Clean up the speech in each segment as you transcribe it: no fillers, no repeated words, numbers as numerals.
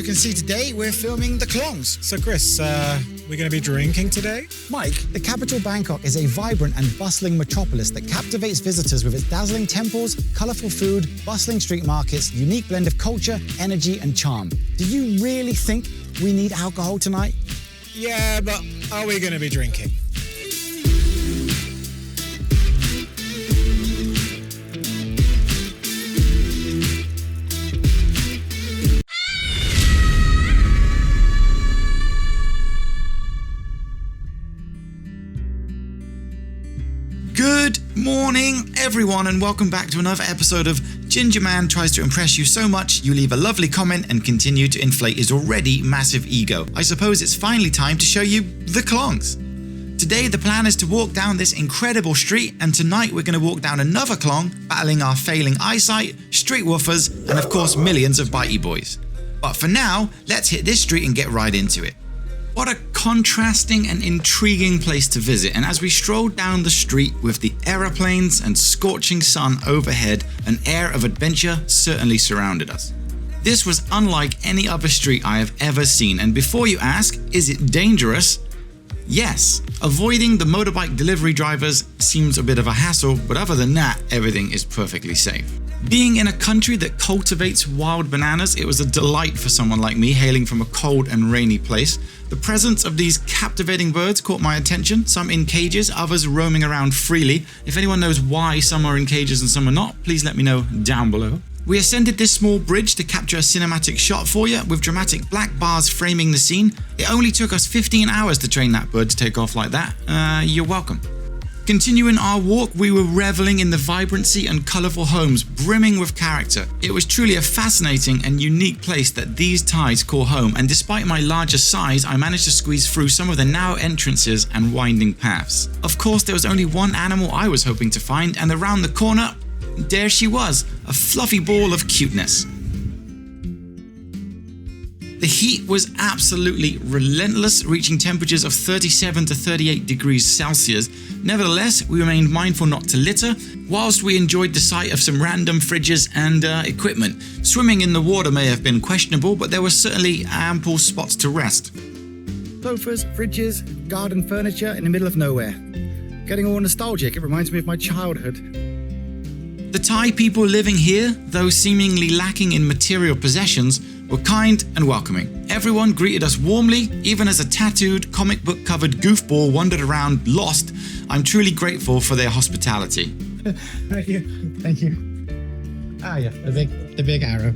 you can see today, we're filming the Klongs. So Chris, we're going to be drinking today? Mike, the capital Bangkok is a vibrant and bustling metropolis that captivates visitors with its dazzling temples, colourful food, bustling street markets, unique blend of culture, energy and charm. Do you really think we need alcohol tonight? Yeah, but are we going to be drinking? Good morning, everyone, and welcome back to another episode of Ginger Man Tries to Impress You So Much You Leave a Lovely Comment and Continue to Inflate His Already Massive Ego. I suppose it's finally time to show you the Klongs. Today the plan is to walk down this incredible street, and tonight we're going to walk down another Klong, battling our failing eyesight, street woofers, and of course millions of bitey boys. But for now, let's hit this street and get right into it. What a contrasting and intriguing place to visit, and as we strolled down the street with the aeroplanes and scorching sun overhead, an air of adventure certainly surrounded us. This was unlike any other street I have ever seen, and before you ask, is it dangerous? Yes, avoiding the motorbike delivery drivers seems a bit of a hassle, but other than that, everything is perfectly safe. Being in a country that cultivates wild bananas, it was a delight for someone like me hailing from a cold and rainy place. The presence of these captivating birds caught my attention, some in cages, others roaming around freely. If anyone knows why some are in cages and some are not, please let me know down below. We ascended this small bridge to capture a cinematic shot for you, with dramatic black bars framing the scene. It only took us 15 hours to train that bird to take off like that. You're welcome. Continuing our walk, we were reveling in the vibrancy and colourful homes brimming with character. It was truly a fascinating and unique place that these Thais call home, and despite my larger size, I managed to squeeze through some of the narrow entrances and winding paths. Of course, there was only one animal I was hoping to find, and around the corner, there she was, a fluffy ball of cuteness. The heat was absolutely relentless, reaching temperatures of 37 to 38 degrees Celsius. Nevertheless, we remained mindful not to litter, whilst we enjoyed the sight of some random fridges and equipment. Swimming in the water may have been questionable, but there were certainly ample spots to rest. Sofas, fridges, garden furniture in the middle of nowhere. Getting all nostalgic, it reminds me of my childhood. The Thai people living here, though seemingly lacking in material possessions, were kind and welcoming. Everyone greeted us warmly, even as a tattooed, comic book covered goofball wandered around lost. I'm truly grateful for their hospitality. Thank you. Ah yeah, the big arrow.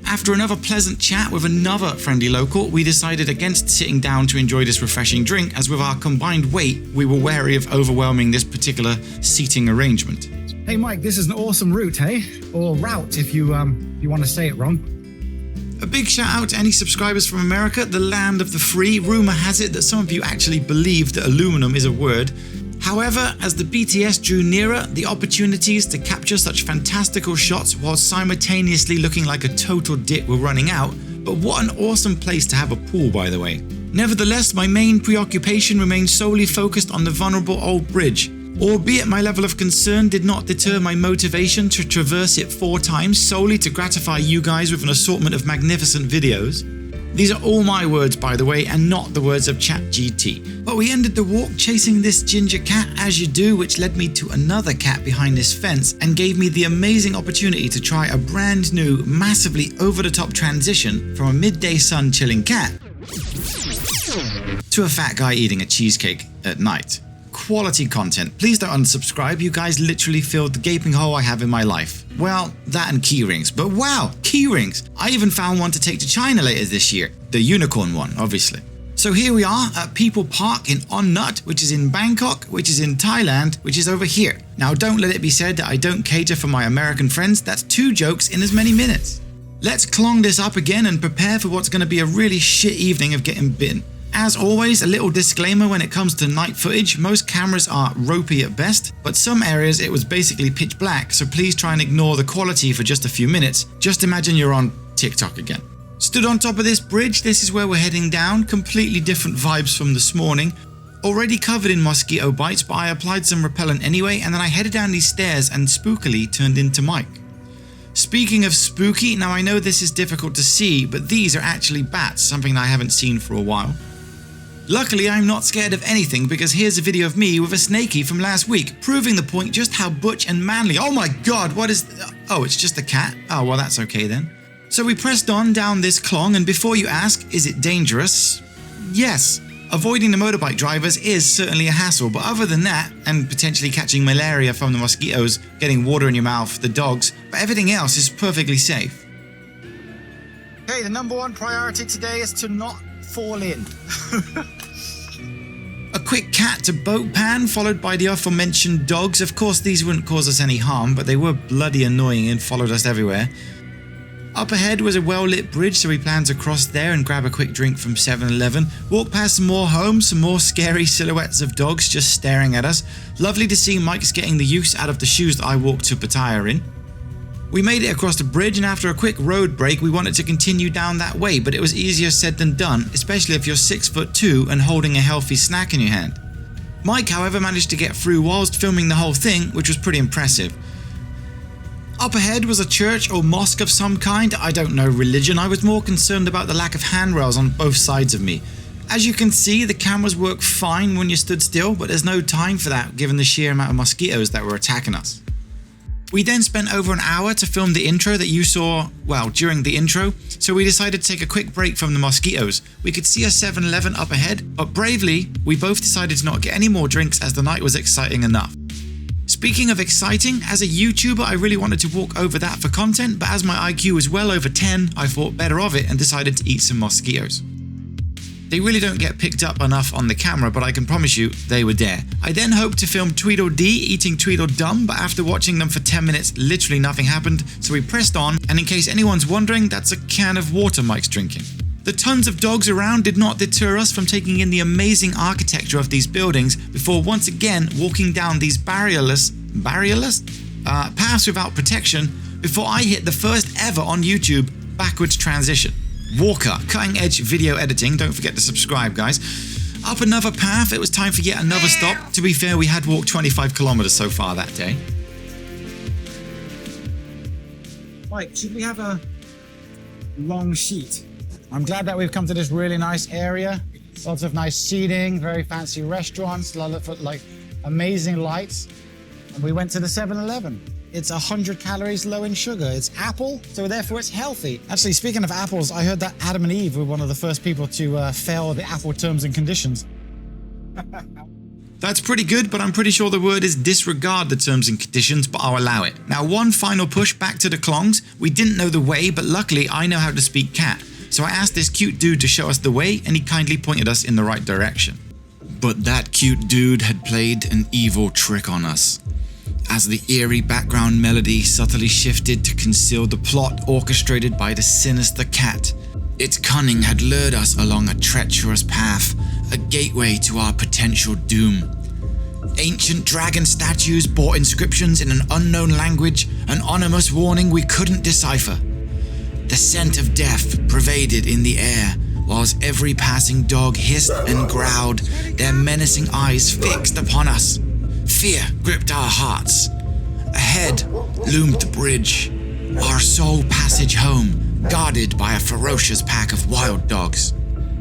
After another pleasant chat with another friendly local, we decided against sitting down to enjoy this refreshing drink, as with our combined weight, we were wary of overwhelming this particular seating arrangement. Hey Mike, this is an awesome route, hey? Or route if you want to say it wrong. A big shout out to any subscribers from America, the land of the free. Rumour has it that some of you actually believe that aluminum is a word. However, as the BTS drew nearer, the opportunities to capture such fantastical shots while simultaneously looking like a total dick were running out. But what an awesome place to have a pool, by the way. Nevertheless, my main preoccupation remained solely focused on the vulnerable old bridge. Albeit my level of concern did not deter my motivation to traverse it 4 times solely to gratify you guys with an assortment of magnificent videos. These are all my words, by the way, and not the words of ChatGPT. But we ended the walk chasing this ginger cat, as you do, which led me to another cat behind this fence and gave me the amazing opportunity to try a brand new, massively over-the-top transition from a midday sun chilling cat to a fat guy eating a cheesecake at night. Quality content. Please don't unsubscribe, you guys literally filled the gaping hole I have in my life. Well, that and keyrings, but wow, keyrings! I even found one to take to China later this year. The unicorn one, obviously. So here we are at People Park in On Nut, which is in Bangkok, which is in Thailand, which is over here. Now don't let it be said that I don't cater for my American friends, that's 2 jokes in as many minutes. Let's clong this up again and prepare for what's going to be a really shit evening of getting bitten. As always, a little disclaimer when it comes to night footage, most cameras are ropey at best, but some areas it was basically pitch black, so please try and ignore the quality for just a few minutes. Just imagine you're on TikTok again. Stood on top of this bridge, this is where we're heading down, completely different vibes from this morning. Already covered in mosquito bites, but I applied some repellent anyway, and then I headed down these stairs and spookily turned into Mike. Speaking of spooky, now I know this is difficult to see, but these are actually bats, something I haven't seen for a while. Luckily, I'm not scared of anything because here's a video of me with a snaky from last week, proving the point just how butch and manly. Oh my god, what is... Oh, it's just a cat? Oh, well that's okay then. So we pressed on down this klong, and before you ask, is it dangerous? Yes. Avoiding the motorbike drivers is certainly a hassle, but other than that, and potentially catching malaria from the mosquitoes, getting water in your mouth, the dogs, but everything else is perfectly safe. Okay, the number one priority today is to not fall in. A quick cat to boat pan, followed by the aforementioned dogs. Of course, these wouldn't cause us any harm, but they were bloody annoying and followed us everywhere. Up ahead was a well-lit bridge, so we planned to cross there and grab a quick drink from 7-Eleven. Walk past some more homes, some more scary silhouettes of dogs just staring at us. Lovely to see Mike's getting the use out of the shoes that I walked to Pattaya in. We made it across the bridge, and after a quick road break we wanted to continue down that way, but it was easier said than done, especially if you're 6'2" and holding a healthy snack in your hand. Mike, however, managed to get through whilst filming the whole thing, which was pretty impressive. Up ahead was a church or mosque of some kind. I don't know religion, I was more concerned about the lack of handrails on both sides of me. As you can see, the cameras work fine when you stood still, but there's no time for that given the sheer amount of mosquitoes that were attacking us. We then spent over an hour to film the intro that you saw, well, during the intro, so we decided to take a quick break from the mosquitoes. We could see a 7-Eleven up ahead, but bravely, we both decided to not get any more drinks as the night was exciting enough. Speaking of exciting, as a YouTuber I really wanted to walk over that for content, but as my IQ was well over 10, I thought better of it and decided to eat some mosquitoes. They really don't get picked up enough on the camera, but I can promise you they were there. I then hoped to film Tweedledee eating Tweedledum, but after watching them for 10 minutes literally nothing happened, so we pressed on, and in case anyone's wondering, that's a can of water Mike's drinking. The tons of dogs around did not deter us from taking in the amazing architecture of these buildings before once again walking down these barrierless paths without protection before I hit the first ever on YouTube backwards transition. Walker, cutting edge video editing, don't forget to subscribe guys. Up another path, it was time for yet another stop. To be fair, we had walked 25 kilometers so far that day. Mike, should we have a long sheet? I'm glad that we've come to this really nice area. Lots of nice seating, very fancy restaurants, like amazing lights. And we went to the 7-Eleven. It's 100 calories low in sugar. It's apple, so therefore it's healthy. Actually, speaking of apples, I heard that Adam and Eve were one of the first people to fail the Apple terms and conditions. That's pretty good, but I'm pretty sure the word is disregard the terms and conditions, but I'll allow it. Now, one final push back to the klongs. We didn't know the way, but luckily I know how to speak cat. So I asked this cute dude to show us the way, and he kindly pointed us in the right direction. But that cute dude had played an evil trick on us. As the eerie background melody subtly shifted to conceal the plot orchestrated by the sinister cat, its cunning had lured us along a treacherous path, a gateway to our potential doom. Ancient dragon statues bore inscriptions in an unknown language, an ominous warning we couldn't decipher. The scent of death pervaded in the air, whilst every passing dog hissed and growled, their menacing eyes fixed upon us. Fear gripped our hearts. Ahead loomed the bridge, our sole passage home, guarded by a ferocious pack of wild dogs.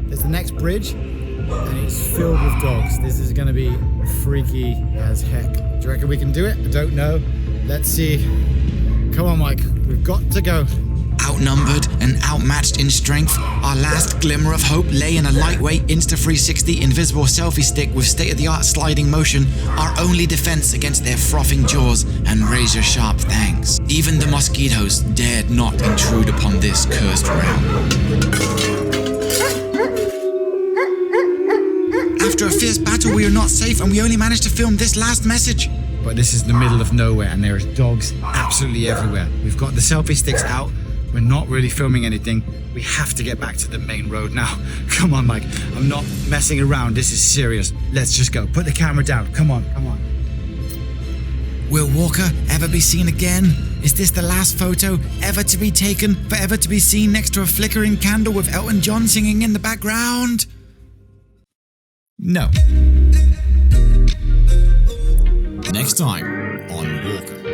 There's the next bridge, and it's filled with dogs. This is going to be freaky as heck. Do you reckon we can do it? I don't know. Let's see. Come on, Mike. We've got to go. Outnumbered and outmatched in strength, our last glimmer of hope lay in a lightweight Insta360 invisible selfie stick with state-of-the-art sliding motion, our only defense against their frothing jaws and razor-sharp fangs. Even the mosquitoes dared not intrude upon this cursed realm. After a fierce battle, we are not safe, and we only managed to film this last message. But this is the middle of nowhere, and there is dogs absolutely everywhere. We've got the selfie sticks out. We're not really filming anything. We have to get back to the main road now. Come on, Mike. I'm not messing around. This is serious. Let's just go. Put the camera down. Come on, come on. Will Walker ever be seen again? Is this the last photo ever to be taken, forever to be seen next to a flickering candle with Elton John singing in the background? No. Next time on Walker.